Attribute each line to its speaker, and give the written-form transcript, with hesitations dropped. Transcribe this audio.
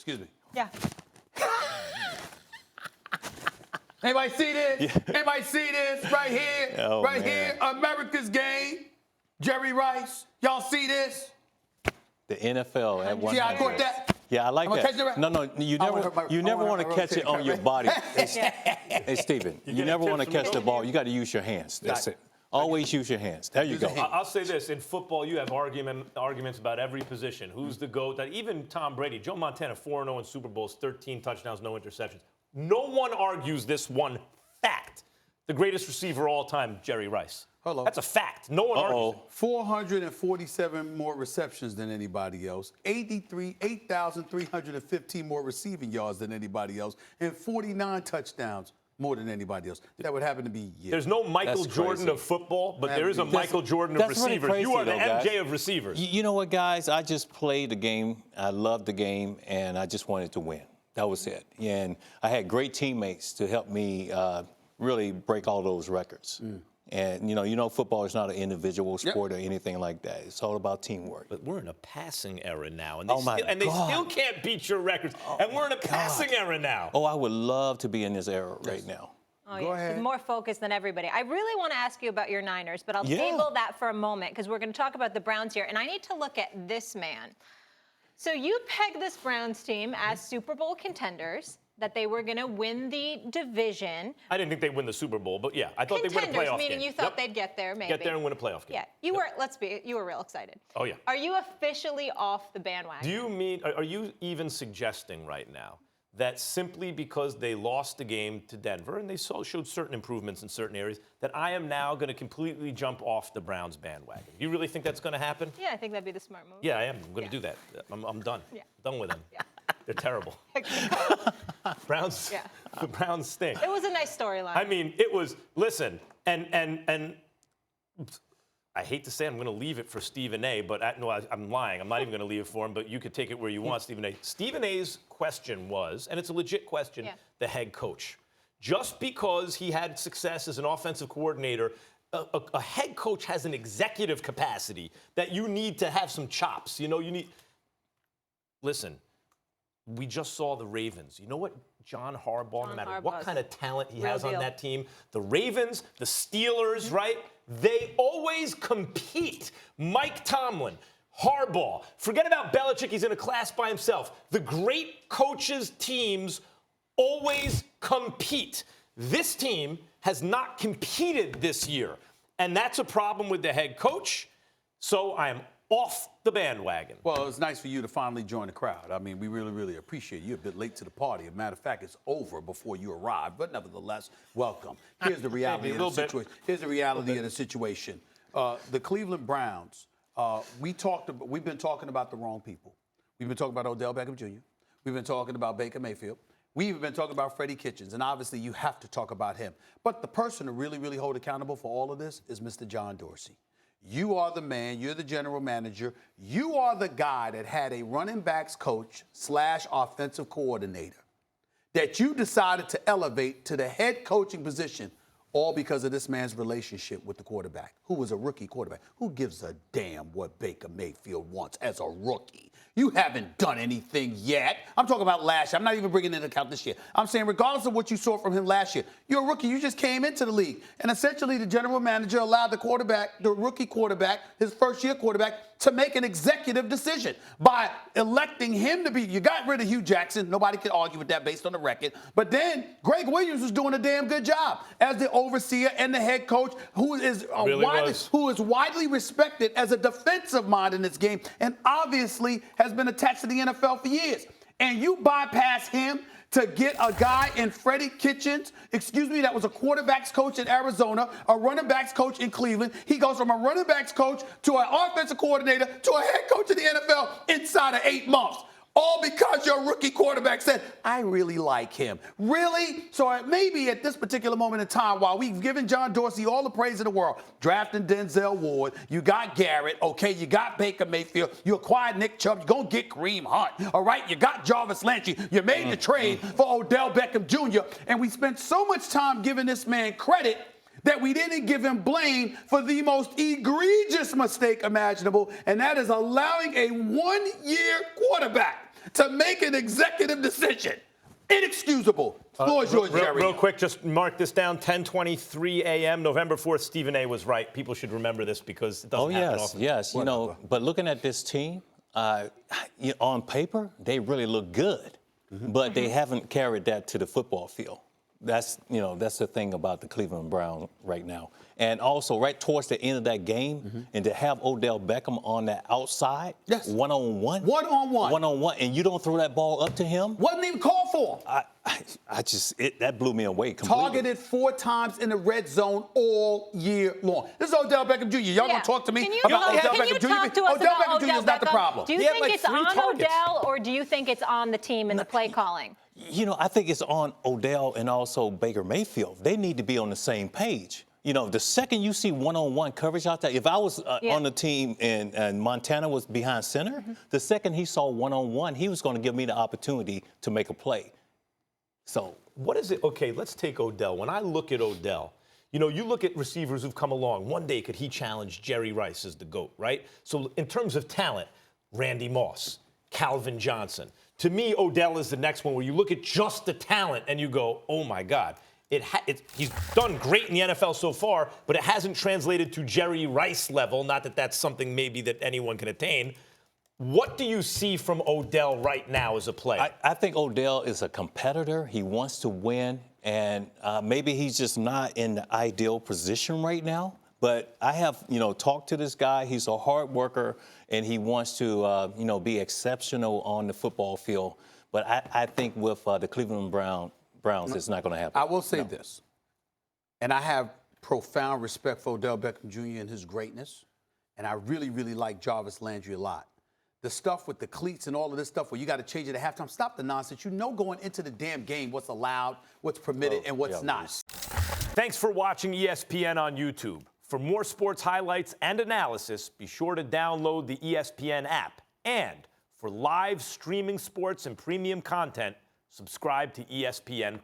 Speaker 1: Excuse me.
Speaker 2: Yeah.
Speaker 1: Anybody see this?
Speaker 3: Yeah.
Speaker 1: Anybody see this right here?
Speaker 3: Oh,
Speaker 1: right
Speaker 3: man.
Speaker 1: here, America's game. Jerry Rice. Y'all see this?
Speaker 3: The NFL at one.
Speaker 1: See how I caught that?
Speaker 3: Yeah, I like
Speaker 1: I'm gonna
Speaker 3: that.
Speaker 1: catch it right-
Speaker 3: No, you
Speaker 1: I wanna
Speaker 3: never,
Speaker 1: hurt my-
Speaker 3: you
Speaker 1: I
Speaker 3: never
Speaker 1: wanna
Speaker 3: want to catch
Speaker 1: rotate
Speaker 3: it on your
Speaker 1: right.
Speaker 3: body. Hey, Stephen, you
Speaker 4: get
Speaker 3: never
Speaker 4: tips
Speaker 3: want to
Speaker 4: from
Speaker 3: catch
Speaker 4: me.
Speaker 3: the ball. You got to use your hands. That's
Speaker 1: Got
Speaker 3: it. Always use your hands. There you
Speaker 1: Use
Speaker 3: go.
Speaker 1: your hands.
Speaker 4: I'll say this: in football, you have arguments about every position. Who's the GOAT? That even Tom Brady, Joe Montana, 4-0 in Super Bowls, 13 touchdowns, no interceptions. No one argues this one fact. The greatest receiver of all time, Jerry Rice.
Speaker 1: Hello.
Speaker 4: That's a fact. No one argues it.
Speaker 1: 447 more receptions than anybody else, 8,315 more receiving yards than anybody else, and 49 touchdowns more than anybody else. That would happen to be you.
Speaker 4: There's no Michael
Speaker 3: That's
Speaker 4: Jordan
Speaker 3: crazy.
Speaker 4: of football, but there is a
Speaker 1: That's-
Speaker 4: Michael Jordan of
Speaker 3: that's really
Speaker 4: receivers.
Speaker 3: crazy,
Speaker 4: You are the
Speaker 3: though, guys.
Speaker 4: MJ of receivers.
Speaker 3: You know what, guys? I just played the game. I loved the game, and I just wanted to win. That was it. And I had great teammates to help me really break all those records. And you know, football is not an individual sport or anything like that. It's all about teamwork.
Speaker 4: But we're in a passing era now, and they,
Speaker 3: Oh, my
Speaker 4: they
Speaker 3: God.
Speaker 4: still can't beat your records. And we're in a passing era now.
Speaker 3: Oh, I would love to be in this era right now.
Speaker 2: Oh,
Speaker 1: Go
Speaker 2: yeah.
Speaker 1: ahead.
Speaker 2: More focused than everybody. I really want to ask you about your Niners, but I'll
Speaker 3: Yeah.
Speaker 2: table that for a moment because we're going to talk about the Browns here. And I need to look at this man. So you pegged this Browns team as Super Bowl contenders, that they were going to win the division.
Speaker 4: I didn't think they'd win the Super Bowl, but yeah, I thought they'd win a
Speaker 2: Contenders,
Speaker 4: playoff
Speaker 2: meaning
Speaker 4: game.
Speaker 2: you thought
Speaker 4: Yep.
Speaker 2: they'd get there, maybe.
Speaker 4: Get there and win a playoff game.
Speaker 2: Yeah, you were. You were real excited.
Speaker 4: Oh, yeah.
Speaker 2: Are you officially off the bandwagon?
Speaker 4: Do you mean, are you even suggesting right now that simply because they lost the game to Denver and they showed certain improvements in certain areas, that I am now going to completely jump off the Browns bandwagon? You really think that's going to happen?
Speaker 2: Yeah, I think that'd be the smart move.
Speaker 4: Yeah, I am. I'm going to do that. I'm done.
Speaker 2: Yeah.
Speaker 4: Done with them.
Speaker 2: Yeah.
Speaker 4: They're terrible. Browns.
Speaker 2: Yeah.
Speaker 4: The Browns stink.
Speaker 2: It was a nice storyline.
Speaker 4: I mean, it was. Listen, and I hate to say I'm going to leave it for Stephen A, but I'm lying. I'm not even going to leave it for him. But you could take it where you want, Stephen A. Stephen A's question was, and it's a legit question, the head coach. Just because he had success as an offensive coordinator, a head coach has an executive capacity that you need to have some chops. You know, you need. Listen, we just saw the Ravens. You know what? John Harbaugh, no matter what kind of talent he has on that team, the Ravens, the Steelers, right? They always compete. Mike Tomlin, Harbaugh, forget about Belichick, he's in a class by himself. The great coaches' teams always compete. This team has not competed this year, and that's a problem with the head coach. So I am off the bandwagon.
Speaker 1: Well, it's nice for you to finally join the crowd. I mean, we really, really appreciate you. You're a bit late to the party. As a matter of fact, it's over before you arrived. But nevertheless, welcome. Here's the reality of the situation. Here's the reality of the situation. The Cleveland Browns, we've been talking about the wrong people. We've been talking about Odell Beckham Jr. We've been talking about Baker Mayfield. We've even been talking about Freddie Kitchens. And obviously, you have to talk about him. But the person to really, really hold accountable for all of this is Mr. John Dorsey. You are the man. You're the general manager. You are the guy that had a running backs coach / offensive coordinator that you decided to elevate to the head coaching position, all because of this man's relationship with the quarterback, who was a rookie quarterback. Who gives a damn what Baker Mayfield wants as a rookie? You haven't done anything yet. I'm talking about last year. I'm not even bringing into account this year. I'm saying regardless of what you saw from him last year, you're a rookie. You just came into the league. And essentially the general manager allowed the rookie quarterback, his first-year quarterback, to make an executive decision by electing him to be. You got rid of Hugh Jackson. Nobody can argue with that based on the record. But then Greg Williams was doing a damn good job as the overseer and the head coach, who is widely respected as a defensive mind in this game, and obviously has been attached to the NFL for years. And you bypass him to get a guy in Freddie Kitchens, that was a quarterbacks coach in Arizona, a running backs coach in Cleveland. He goes from a running backs coach to an offensive coordinator to a head coach in the NFL inside of 8 months. All because your rookie quarterback said, I really like him. Really? So maybe at this particular moment in time, while we've given John Dorsey all the praise in the world, drafting Denzel Ward, you got Garrett, okay, you got Baker Mayfield, you acquired Nick Chubb, you're going to get Kareem Hunt, all right? You got Jarvis Landry, you made the trade for Odell Beckham Jr., and we spent so much time giving this man credit that we didn't give him blame for the most egregious mistake imaginable, and that is allowing a one-year quarterback to make an executive decision. Inexcusable. Floor is yours, Jerry.
Speaker 4: Real quick, just mark this down. 10:23 a.m. November 4th. Stephen A. was right. People should remember this because it doesn't happen often.
Speaker 3: Yes. You know, but looking at this team, on paper, they really look good, but they haven't carried that to the football field. That's the thing about the Cleveland Browns right now. And also, right towards the end of that game, and to have Odell Beckham on that outside, one-on-one.
Speaker 1: One-on-one.
Speaker 3: One-on-one, and you don't throw that ball up to him.
Speaker 1: Wasn't even called for.
Speaker 3: That blew me away completely.
Speaker 1: Targeted 4 times in the red zone all year long. This is Odell Beckham Jr. Y'all gonna talk to me about Odell Beckham Jr.?
Speaker 2: Odell Beckham Jr.
Speaker 1: is not the problem.
Speaker 2: Do you think it's on Odell, or do you think it's on the team and the play calling?
Speaker 3: You know, I think it's on Odell and also Baker Mayfield. They need to be on the same page. You know, the second you see one-on-one coverage out there, if I was on the team and Montana was behind center, the second he saw one-on-one, he was going to give me the opportunity to make a play. So
Speaker 4: what is it? Okay, let's take Odell. When I look at Odell, you know, you look at receivers who've come along. One day could he challenge Jerry Rice as the GOAT, right? So in terms of talent, Randy Moss, Calvin Johnson. To me, Odell is the next one where you look at just the talent and you go, oh, my God. He's done great in the NFL so far, but it hasn't translated to Jerry Rice level. Not that that's something maybe that anyone can attain. What do you see from Odell right now as a player?
Speaker 3: I think Odell is a competitor. He wants to win, and maybe he's just not in the ideal position right now. But I have, talked to this guy. He's a hard worker, and he wants to, be exceptional on the football field. But I think with the Cleveland Browns, it's not going to happen.
Speaker 1: I will say this, and I have profound respect for Odell Beckham Jr. and his greatness, and I really, really like Jarvis Landry a lot. The stuff with the cleats and all of this stuff where you got to change it at halftime, stop the nonsense. You know going into the damn game what's allowed, what's permitted, and what's not.
Speaker 4: Thanks for watching ESPN on YouTube. For more sports highlights and analysis, be sure to download the ESPN app. And for live streaming sports and premium content, subscribe to ESPN+.